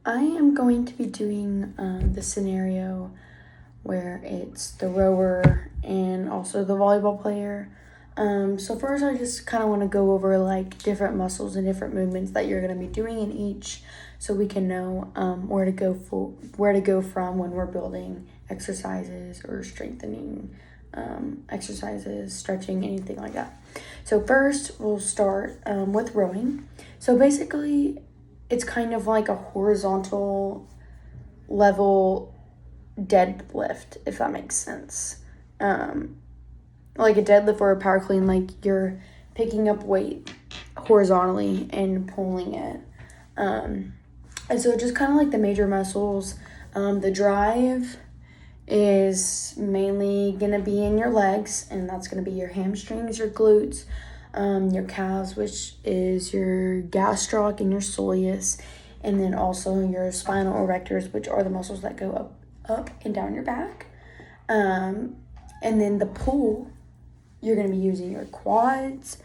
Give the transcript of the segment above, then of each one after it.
I am going to be doing the scenario where it's the rower and also the volleyball player. So first I just kind of want to go over like different muscles and different movements that you're going to be doing in each, so we can know where to go from when we're building exercises or strengthening exercises, stretching, anything like that. So first we'll start with rowing. So basically it's kind of like a horizontal level deadlift, if that makes sense. Like a deadlift or a power clean, like you're picking up weight horizontally and pulling it. And so just kind of like the major muscles. The drive is mainly going to be in your legs, and that's going to be your hamstrings, your glutes, your calves, which is your gastroc and your soleus, and then also your spinal erectors, which are the muscles that go up and down your back. And then the pull, you're going to be using your quads,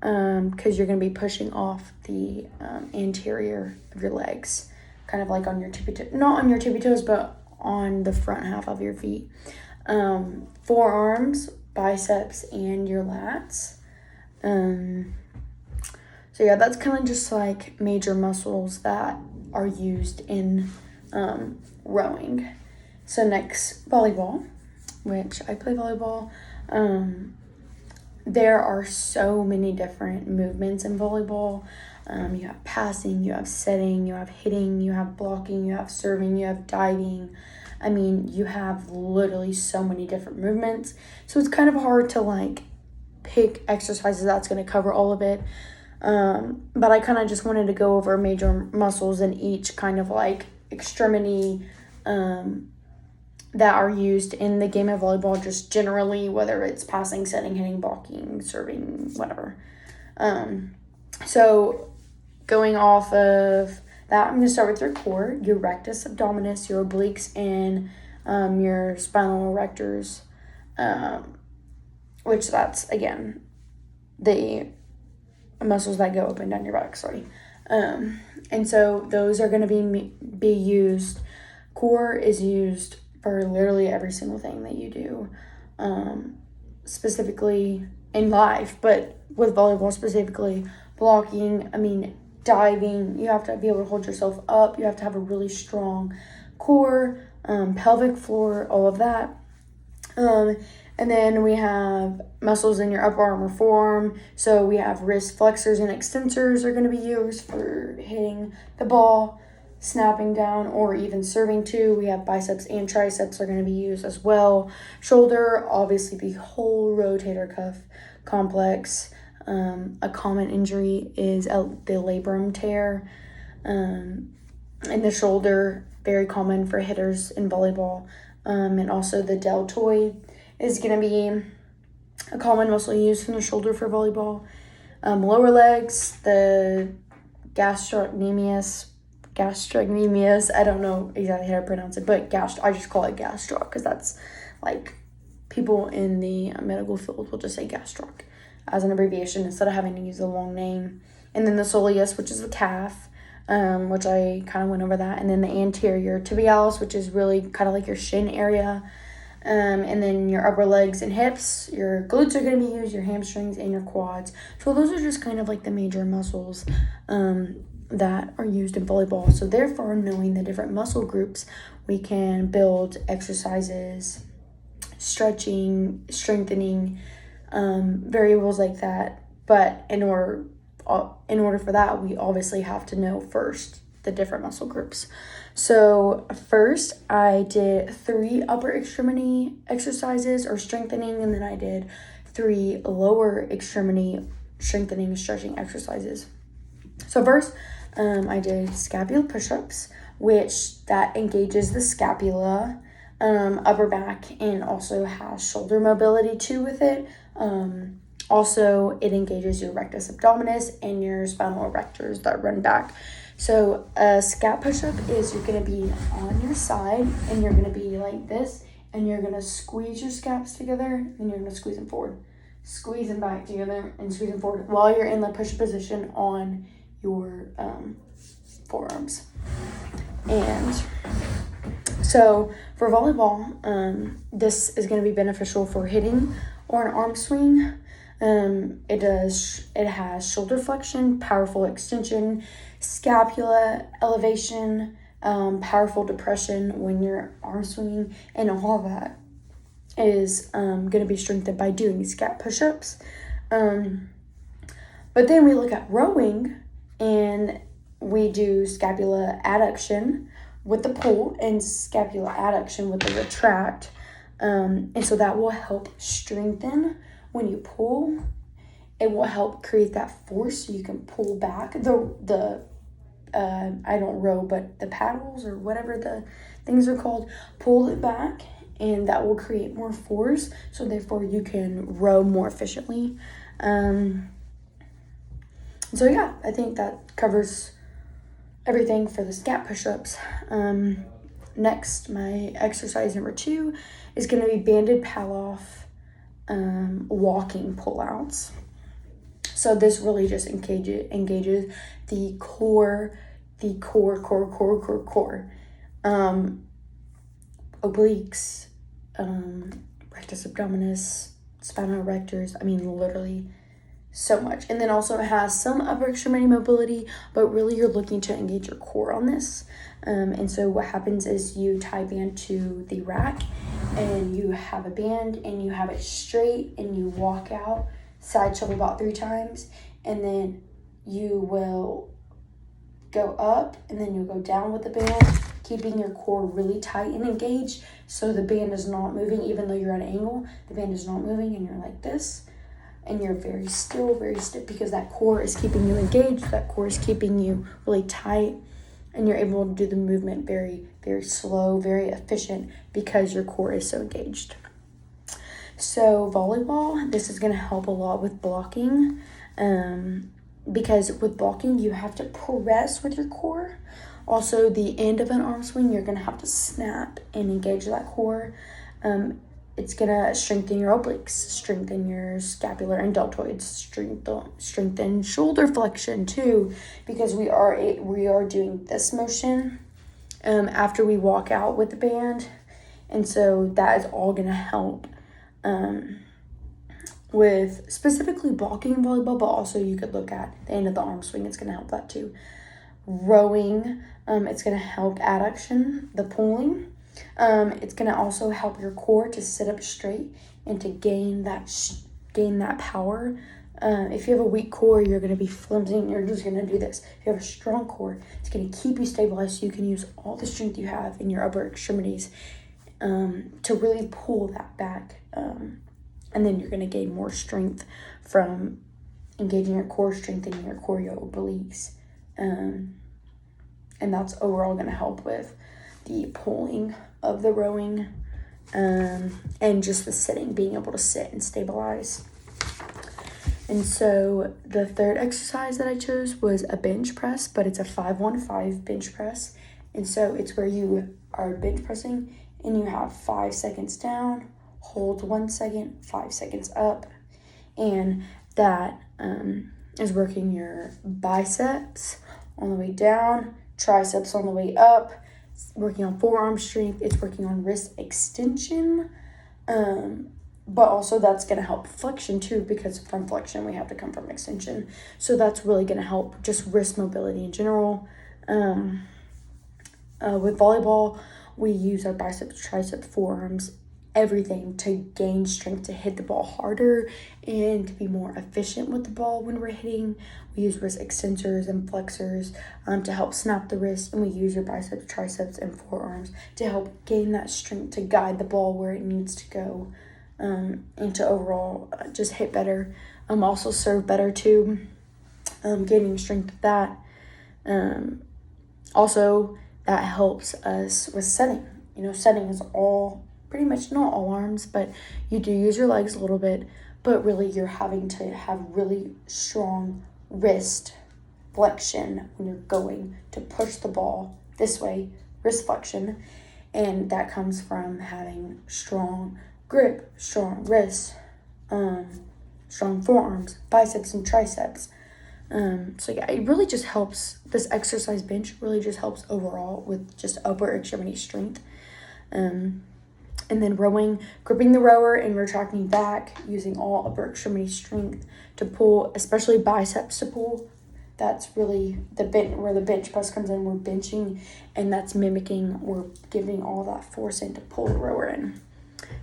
because you're going to be pushing off the anterior of your legs, kind of like on your tippy toes, not on your tippy toes, but on the front half of your feet. Forearms, biceps, and your lats. So yeah, that's kind of just like major muscles that are used in rowing. So next, volleyball, which I play volleyball. There are so many different movements in volleyball. You have passing, you have setting, you have hitting, you have blocking, you have serving, you have diving. I mean, you have literally so many different movements. So it's kind of hard to like pick exercises that's going to cover all of it. But I kind of just wanted to go over major muscles in each kind of like extremity that are used in the game of volleyball, just generally, whether it's passing, setting, hitting, blocking, serving, whatever. So going off of that, I'm going to start with your core, your rectus abdominis, your obliques, and your spinal erectors, which that's, again, the muscles that go up and down your back, sorry. And so those are going to be used. Core is used for literally every single thing that you do, specifically in life, but with volleyball specifically, blocking, diving, you have to be able to hold yourself up, you have to have a really strong core, pelvic floor, all of that. And then we have muscles in your upper arm or forearm. So we have wrist flexors and extensors are going to be used for hitting the ball, snapping down, or even serving too. We have biceps and triceps are going to be used as well. Shoulder, obviously the whole rotator cuff complex. A common injury is the labrum tear. And the shoulder, very common for hitters in volleyball. And also the deltoid is going to be a common muscle used in the shoulder for volleyball. Lower legs, the gastrocnemius, I don't know exactly how to pronounce it, but I just call it gastroc because that's like people in the medical field will just say gastroc as an abbreviation instead of having to use a long name. And then the soleus, which is the calf, which I kind of went over that. And then the anterior tibialis, which is really kind of like your shin area. And then your upper legs and hips, your glutes are going to be used, your hamstrings, and your quads. So those are just kind of like the major muscles that are used in volleyball. So therefore, knowing the different muscle groups, we can build exercises, stretching, strengthening, variables like that. But in order for that, we obviously have to know first the different muscle groups. So first I did 3 upper extremity exercises or strengthening, and then I did 3 lower extremity strengthening and stretching exercises. So first, I did scapula push-ups, which that engages the scapula, upper back, and also has shoulder mobility too with it. Also, it engages your rectus abdominis and your spinal erectors that run back. So a scap push-up is you're going to be on your side and you're going to be like this, and you're going to squeeze your scaps together and you're going to squeeze them forward. Squeeze them back together and squeeze them forward while you're in the push-up position on your forearms. And so for volleyball, this is going to be beneficial for hitting or an arm swing. It has shoulder flexion, powerful extension, scapula elevation, powerful depression when you're arm swinging, and all of that is going to be strengthened by doing scap push-ups. But then we look at rowing, and we do scapula adduction with the pull and scapula adduction with the retract. And so that will help strengthen when you pull. It will help create that force so you can pull back I don't row, but the paddles or whatever the things are called, pull it back, and that will create more force, so therefore you can row more efficiently. So yeah, I think that covers everything for the scap push-ups. Next, my exercise number 2 is going to be banded Palloff walking pullouts. So this really just engages the core. Obliques, rectus abdominis, spinal erectors. I mean, literally so much. And then also it has some upper extremity mobility, but really you're looking to engage your core on this. And so what happens is you tie band to the rack, and you have a band, and you have it straight, and you walk out side shovel about 3 times, and then you will go up, and then you'll go down with the band, keeping your core really tight and engaged, so the band is not moving. Even though you're at an angle, the band is not moving, and you're like this, and you're very still, very stiff, because that core is keeping you engaged, that core is keeping you really tight, and you're able to do the movement very, very slow, very efficient, because your core is so engaged. So volleyball, this is going to help a lot with blocking, because with blocking, you have to press with your core. Also, the end of an arm swing, you're going to have to snap and engage that core. It's going to strengthen your obliques, strengthen your scapular and deltoids, strengthen shoulder flexion too, because we are doing this motion after we walk out with the band. And so that is all going to help with specifically blocking in volleyball, but also you could look at the end of the arm swing. It's going to help that too. Rowing, it's going to help adduction, the pulling. It's going to also help your core to sit up straight and to gain that power. If you have a weak core, you're going to be flimsy, and you're just going to do this. If you have a strong core, it's going to keep you stabilized, so you can use all the strength you have in your upper extremities to really pull that back. And then you're going to gain more strength from engaging your core, strengthening your obliques. And that's overall going to help with the pulling of the rowing, and just the sitting, being able to sit and stabilize. And so the third exercise that I chose was a bench press, but it's a 5-1-5 bench press. And so it's where you are bench pressing, and you have 5 seconds down, hold 1 second, 5 seconds up, and that is working your biceps on the way down, triceps on the way up. It's working on forearm strength. It's working on wrist extension, but also that's going to help flexion too, because from flexion we have to come from extension. So that's really going to help just wrist mobility in general. With volleyball, we use our biceps, triceps, forearms, everything to gain strength to hit the ball harder and to be more efficient with the ball when we're hitting. We use wrist extensors and flexors to help snap the wrist, and we use your biceps, triceps, and forearms to help gain that strength to guide the ball where it needs to go, and to overall just hit better, also serve better too, gaining strength with that. Also, that helps us with setting. Setting is all pretty much, not all arms, but you do use your legs a little bit, but really you're having to have really strong wrist flexion when you're going to push the ball this way, wrist flexion, and that comes from having strong grip, strong wrists, strong forearms, biceps and triceps, So yeah, it really just helps. This exercise bench really just helps overall with just upper extremity strength. And then rowing, gripping the rower and retracting back, using all upper extremity strength to pull, especially biceps to pull. That's really where the bench press comes in. We're benching, and that's mimicking. We're giving all that force in to pull the rower in.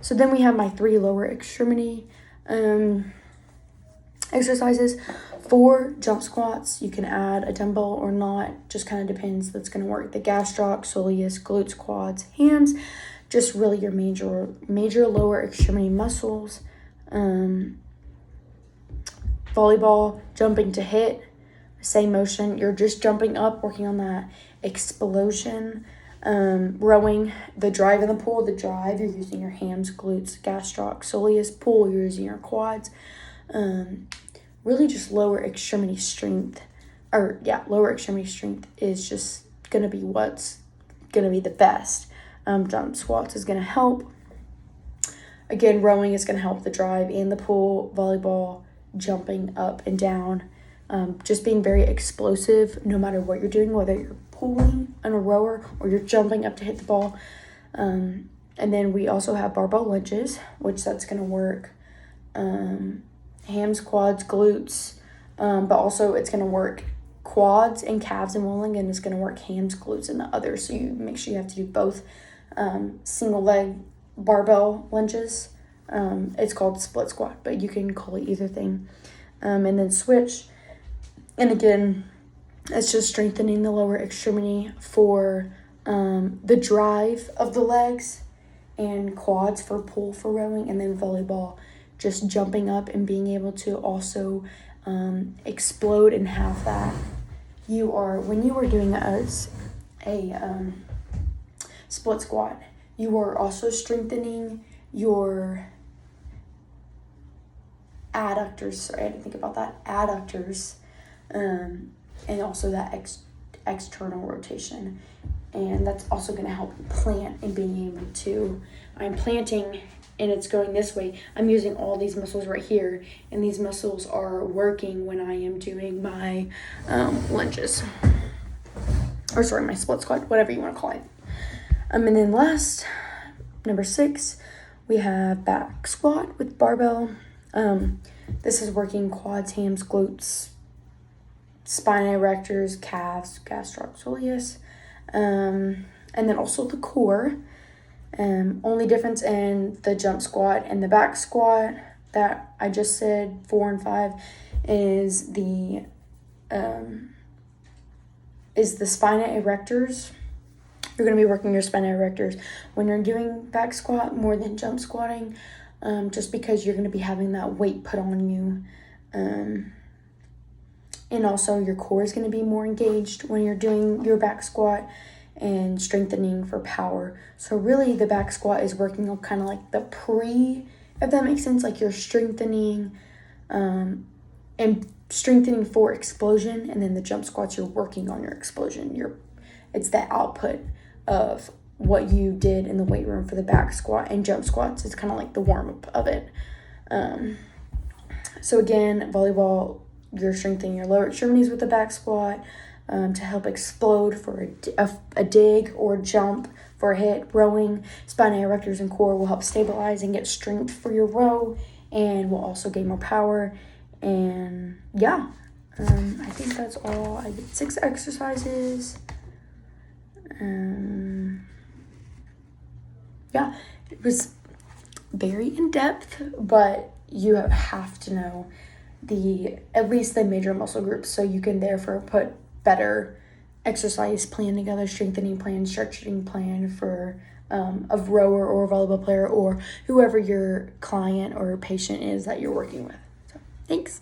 So then we have my 3 lower extremity exercises. 4 jump squats. You can add a dumbbell or not. Just kind of depends. That's going to work. The gastroc, soleus, glutes, quads, hams. Just really your major lower extremity muscles. Volleyball, jumping to hit. Same motion. You're just jumping up, working on that explosion. Rowing, the drive in the pool. The drive, you're using your hams, glutes, gastroc, soleus. Pull, you're using your quads. Really just lower extremity strength. Lower extremity strength is just going to be what's going to be the best. Jump squats is going to help. Again, rowing is going to help the drive and the pull. Volleyball, jumping up and down. Just being very explosive no matter what you're doing, whether you're pulling on a rower or you're jumping up to hit the ball. And then we also have barbell lunges, which that's going to work hams, quads, glutes, but also it's going to work quads and calves and rolling, and it's going to work hams, glutes, and the others. So you make sure you have to do both. Single leg barbell lunges. It's called split squat, but you can call it either thing. And then switch. And again, it's just strengthening the lower extremity for the drive of the legs, and quads for pull for rowing, and then volleyball, just jumping up and being able to also explode and have that. When you are doing a split squat, you are also strengthening your adductors. Sorry, I had to think about that. Adductors, and also that external rotation. And that's also going to help you plant and being able to, I'm planting and it's going this way. I'm using all these muscles right here, and these muscles are working when I am doing my lunges. My split squat, whatever you want to call it. And then last, number 6, we have back squat with barbell. This is working quads, hams, glutes, spine erectors, calves, gastroc, soleus, and then also the core. Only difference in the jump squat and the back squat that I just said, 4 and 5, is the spina erectors. You're going to be working your spina erectors when you're doing back squat more than jump squatting, just because you're going to be having that weight put on you. And also your core is going to be more engaged when you're doing your back squat and strengthening for power. So really the back squat is working on kind of like the if that makes sense, like you're strengthening and strengthening for explosion, and then the jump squats, you're working on your explosion. It's the output of what you did in the weight room for the back squat, and jump squats is kind of like the warm-up of it. So again, volleyball, you're strengthening your lower extremities with the back squat to help explode for a dig or jump for a hit. Rowing, spina erectors and core will help stabilize and get strength for your row, and will also gain more power. And yeah, I think that's all. I did 6 exercises. Yeah, it was very in-depth, but you have to know at least the major muscle groups, so you can therefore put better exercise plan together, strengthening plan, stretching plan for a rower or a volleyball player or whoever your client or patient is that you're working with. So thanks.